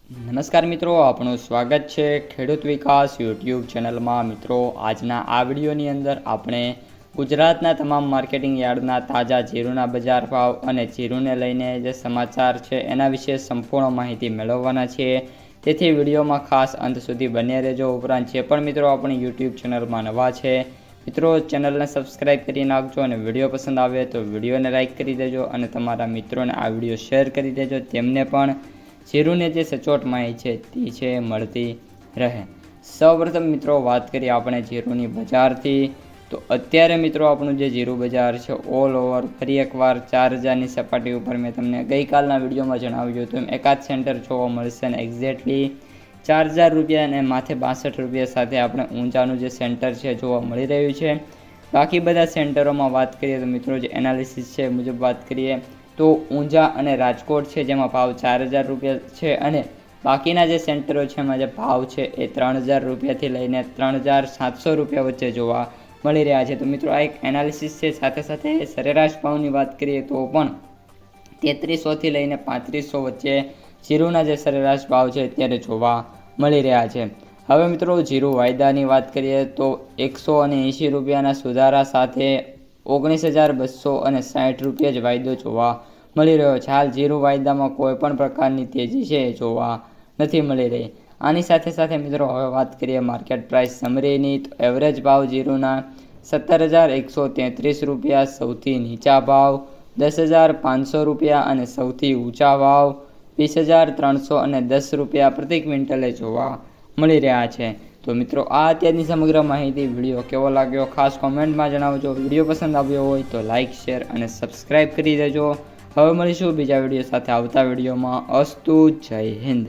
નમસ્કાર મિત્રો, આપણું સ્વાગત છે ખેડૂત વિકાસ યુટ્યુબ ચેનલમાં। મિત્રો, આજના આ વિડીયોની અંદર આપણે ગુજરાતના તમામ માર્કેટિંગ યાર્ડના તાજા જીરુના બજાર ભાવ અને જીરુને લઈને જે સમાચાર છે એના વિશે સંપૂર્ણ માહિતી મેળવવાના છીએ। તેથી વિડીયોમાં ખાસ અંત સુધી બન્યા રહેજો। ઉપરાંત જે પણ મિત્રો આપણી યુટ્યુબ ચેનલમાં નવા છે મિત્રો, ચેનલને સબસ્ક્રાઈબ કરી નાખજો અને વિડીયો પસંદ આવે તો વિડીયોને લાઇક કરી દેજો અને તમારા મિત્રોને આ વિડીયો શેર કરી દેજો, તેમને પણ જીરુને જે સચોટ માહિતી છે મળતી રહે। સૌપ્રથમ મિત્રો વાત કરીએ આપણે જીરુની બજારથી, તો અત્યારે મિત્રો આપણું જે જીરુ બજાર છે ઓલ ઓવર ફરી એકવાર 4000ની સપાટી ઉપર મેં તમને ગઈકાલના વિડીયોમાં જણાવ્યું હતું એકાદ સેન્ટર જોવા મળશે ને એક્ઝેક્ટલી 4000 રૂપિયા અને માથે 62 રૂપિયા સાથે આપણે ઊંચાનું જે સેન્ટર છે જોવા મળી રહ્યું છે। બાકી બધા સેન્ટરોમાં વાત કરીએ તો મિત્રો જે એનાલિસિસ છે મુજબ વાત કરીએ તો ઊંઝા અને રાજકોટ છે જેમાં ભાવ 4000 રૂપિયા છે અને બાકીના જે સેન્ટરો છે એમાં જે ભાવ છે એ 3000 રૂપિયાથી લઈને 3700 રૂપિયા વચ્ચે જોવા મળી રહ્યા છે। તો મિત્રો આ એક એનાલિસિસ છે। સાથે સાથે સરેરાશ ભાવની વાત કરીએ તો પણ 3300થી લઈને 3500 વચ્ચે જીરુના જે સરેરાશ ભાવ છે અત્યારે જોવા મળી રહ્યા છે। હવે મિત્રો જીરુ વાયદાની વાત કરીએ તો 180 રૂપિયાના સુધારા સાથે 19260 રૂપિયા જ વાયદો જોવા મળી રહ્યો છે। હાલ જીરુ વાયદામાં કોઈ પણ પ્રકારની તેજી છે જોવા નથી મળી રહી। આની સાથે સાથે મિત્રો હવે વાત કરીએ માર્કેટ પ્રાઇસ સમરીની, તો એવરેજ ભાવ જીરુના 17133 રૂપિયા, સૌથી નીચા ભાવ 10500 રૂપિયા અને સૌથી ઊંચા ભાવ 20310 રૂપિયા પ્રતિ ક્વિન્ટલે જોવા મળી રહ્યા છે। તો મિત્રો આ અત્યારની સમગ્ર માહિતી, વિડીયો કેવો લાગ્યો ખાસ કોમેન્ટમાં જણાવજો। વિડીયો પસંદ આવ્યો હોય તો લાઇક, શેર અને સબસ્ક્રાઈબ કરી દેજો। હવે મળીશું બીજા વિડીયો સાથે આવતા વિડીયોમાં। અસ્તુ, જય હિન્દ।